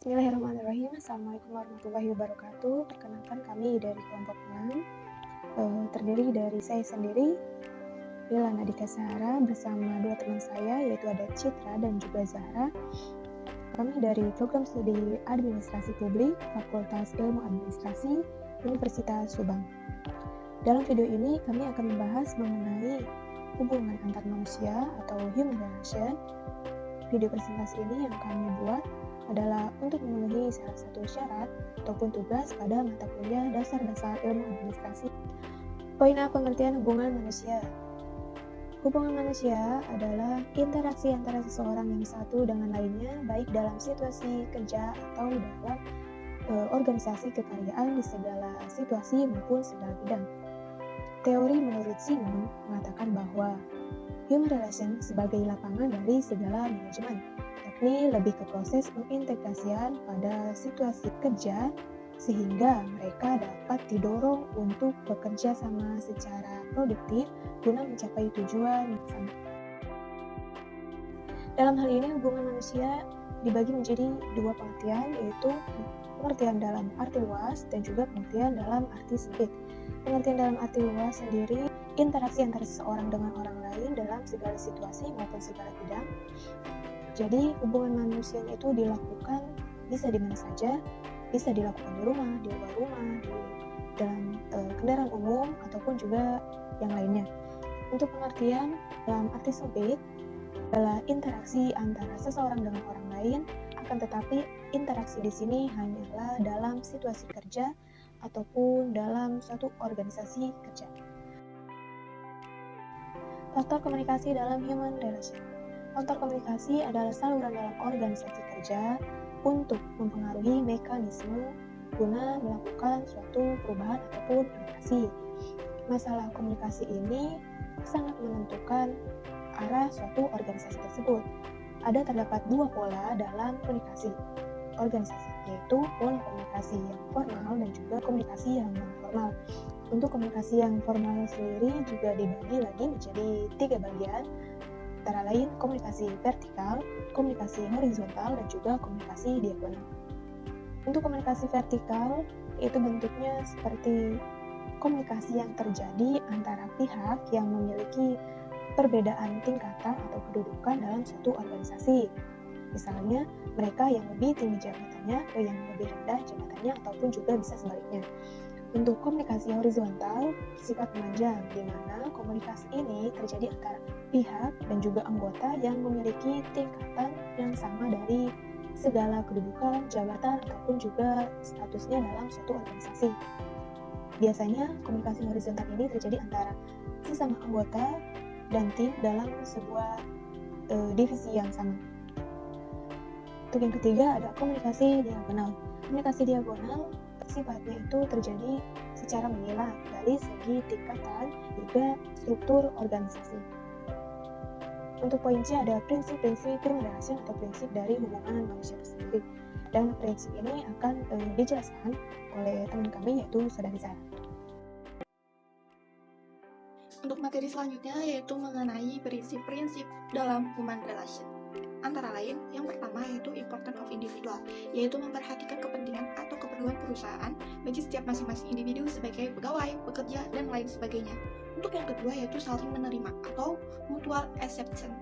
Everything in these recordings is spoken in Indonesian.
Bismillahirrahmanirrahim. Assalamualaikum warahmatullahi wabarakatuh. Perkenalkan kami dari kelompok 6, terdiri dari saya sendiri, Lila Nadika Sahara, bersama dua teman saya, yaitu ada Citra dan juga Zahra. Kami dari program studi Administrasi Publik, Fakultas Ilmu Administrasi, Universitas Subang. Dalam video ini, kami akan membahas mengenai hubungan antar manusia atau human relation. Video presentasi ini yang kami buat adalah untuk memenuhi salah satu syarat ataupun tugas pada mata kuliah dasar-dasar ilmu administrasi. Poin A, pengertian hubungan manusia. Hubungan manusia adalah interaksi antara seseorang yang satu dengan lainnya, baik dalam situasi kerja atau dalam organisasi kekaryaan di segala situasi maupun segala bidang. Teori menurut Simon mengatakan bahwa human relation sebagai lapangan dari segala manajemen, yakni lebih ke proses pengintegrasian pada situasi kerja sehingga mereka dapat didorong untuk bekerja sama secara produktif guna mencapai tujuan yang sama. Dalam hal ini hubungan manusia dibagi menjadi dua pengertian, yaitu pengertian dalam arti luas dan juga pengertian dalam arti sempit. Pengertian dalam arti luas sendiri interaksi antara seseorang dengan orang lain dalam segala situasi maupun segala bidang. Jadi hubungan manusia itu dilakukan bisa di mana saja, bisa dilakukan di rumah, di luar rumah, di dalam kendaraan umum ataupun juga yang lainnya. Untuk pengertian dalam arti sempit adalah interaksi antara seseorang dengan orang lain, akan tetapi interaksi di sini hanyalah dalam situasi kerja ataupun dalam suatu organisasi kerja. Faktor komunikasi dalam human relation. Faktor komunikasi adalah saluran dalam organisasi kerja untuk mempengaruhi mekanisme guna melakukan suatu perubahan ataupun inovasi. Masalah komunikasi ini sangat menentukan arah suatu organisasi tersebut. Terdapat dua pola dalam komunikasi organisasi, yaitu pola komunikasi yang formal dan juga komunikasi yang non formal. Untuk komunikasi yang formal sendiri juga dibagi lagi menjadi 3 bagian, antara lain komunikasi vertikal, komunikasi horizontal, dan juga komunikasi diagonal. Untuk komunikasi vertikal, itu bentuknya seperti komunikasi yang terjadi antara pihak yang memiliki perbedaan tingkatan atau kedudukan dalam suatu organisasi. Misalnya, mereka yang lebih tinggi jabatannya atau yang lebih rendah jabatannya, ataupun juga bisa sebaliknya. Untuk komunikasi horizontal, sifat memanjang, di mana komunikasi ini terjadi antara pihak dan juga anggota yang memiliki tingkatan yang sama dari segala kedudukan, jabatan, ataupun juga statusnya dalam suatu organisasi. Biasanya, komunikasi horizontal ini terjadi antara sesama anggota dan tim dalam sebuah divisi yang sama. Untuk yang ketiga ada komunikasi diagonal. Komunikasi diagonal sifatnya itu terjadi secara menyilang dari segi tingkatan juga struktur organisasi. Untuk poin C ada prinsip-prinsip human relation atau prinsip dari hubungan manusia tersendiri. Dan prinsip ini akan dijelaskan oleh teman kami yaitu Saudari Zahra. Untuk materi selanjutnya yaitu mengenai prinsip-prinsip dalam human relation. Antara lain, yang pertama yaitu importance of individual, yaitu memperhatikan kepentingan atau keperluan perusahaan bagi setiap masing-masing individu sebagai pegawai, pekerja, dan lain sebagainya. Untuk yang kedua yaitu saling menerima atau mutual acceptance,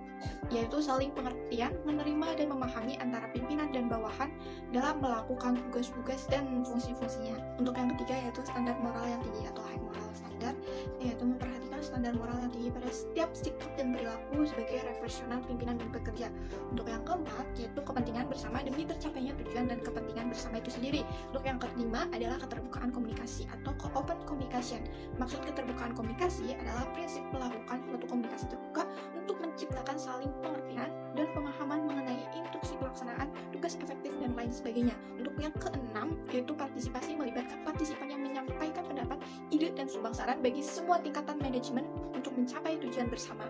yaitu saling pengertian, menerima dan memahami antara pimpinan dan bawahan dalam melakukan tugas-tugas dan fungsi-fungsinya. Untuk yang ketiga yaitu standar moral yang tinggi atau high moral standard, yaitu memperhatikan standar moral yang tinggi pada setiap sikap dan perilaku sebagai representasional pimpinan dan pekerja. Untuk yang keempat yaitu kepentingan bersama demi tercapainya tujuan dan kepentingan bersama itu sendiri. Untuk yang kelima adalah keterbukaan komunikasi atau open communication. Maksud keterbukaan komunikasi adalah prinsip melakukan suatu komunikasi terbuka untuk menciptakan saling pengertian dan pemahaman mengenai instruksi pelaksanaan tugas efektif dan lain sebagainya. Untuk yang keenam yaitu partisipasi, melibatkan partisipan yang menyampaikan pendapat, ide, dan sumbang saran bagi semua tingkatan manajemen untuk mencapai tujuan bersama.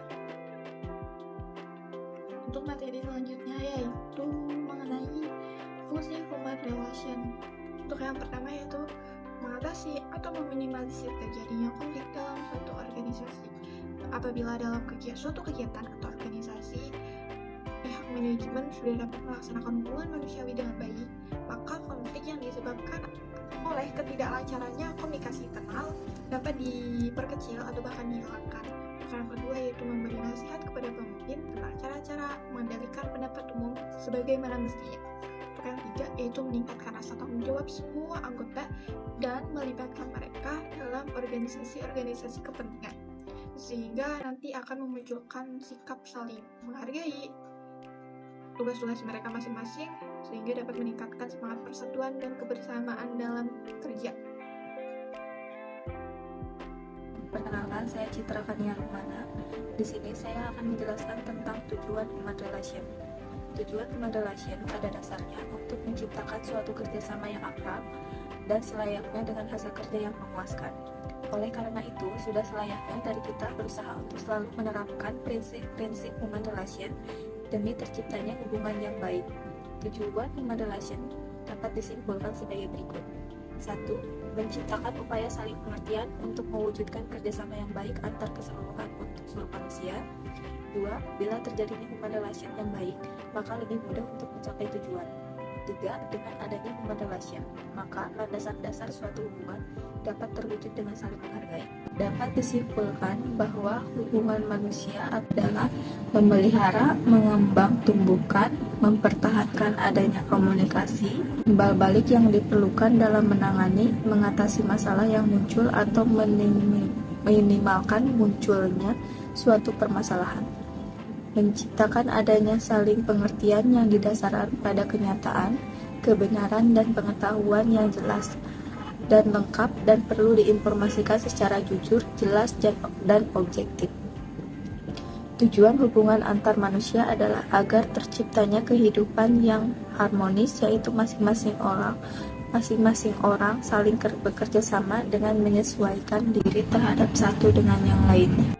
Untuk materi selanjutnya yaitu mengenai fungsi human relation. Untuk yang pertama yaitu mengatasi atau meminimalisir terjadinya konflik dalam suatu organisasi. Apabila dalam suatu kegiatan atau organisasi pihak manajemen sudah dapat melaksanakan hubungan manusiawi dengan baik, maka konflik yang disebabkan oleh ketidaklancarannya komunikasi internal dapat diperkecil atau bahkan dihilangkan. Yang kedua yaitu memberi nasihat kepada pemimpin tentang cara-cara mengendalikan pendapat umum sebagaimana mestinya. Yang ketiga yaitu meningkatkan rasa tanggung jawab semua anggota dan melibatkan mereka dalam organisasi-organisasi kepentingan, sehingga nanti akan memunculkan sikap saling menghargai tugas-tugas mereka masing-masing, sehingga dapat meningkatkan semangat persatuan dan kebersamaan dalam kerja. Perkenalkan, saya Citra Kania Rumana. Di sini saya akan menjelaskan tentang tujuan human relation. Tujuan human relation pada dasarnya untuk menciptakan suatu kerjasama yang akrab dan selayaknya dengan hasil kerja yang memuaskan. Oleh karena itu, sudah selayaknya dari kita berusaha untuk selalu menerapkan prinsip-prinsip human relation demi terciptanya hubungan yang baik. Tujuan human relation dapat disimpulkan sebagai berikut. 1. Menciptakan upaya saling pengertian untuk mewujudkan kerjasama yang baik antar keseluruhan untuk seluruh manusia. 2. Bila terjadinya human relation yang baik, maka lebih mudah untuk mencapai tujuan. 3. Dengan adanya human relation, maka landasan dasar suatu hubungan dapat terwujud dengan saling menghargai. Dapat disimpulkan bahwa hubungan manusia adalah memelihara, mengembang, tumbuhkan, mempertahankan adanya komunikasi, timbal balik yang diperlukan dalam menangani, mengatasi masalah yang muncul atau minimalkan munculnya suatu permasalahan. Menciptakan adanya saling pengertian yang didasarkan pada kenyataan, kebenaran dan pengetahuan yang jelas dan lengkap dan perlu diinformasikan secara jujur, jelas dan objektif. Tujuan hubungan antar manusia adalah agar terciptanya kehidupan yang harmonis, yaitu masing-masing orang saling bekerja sama dengan menyesuaikan diri terhadap satu dengan yang lainnya.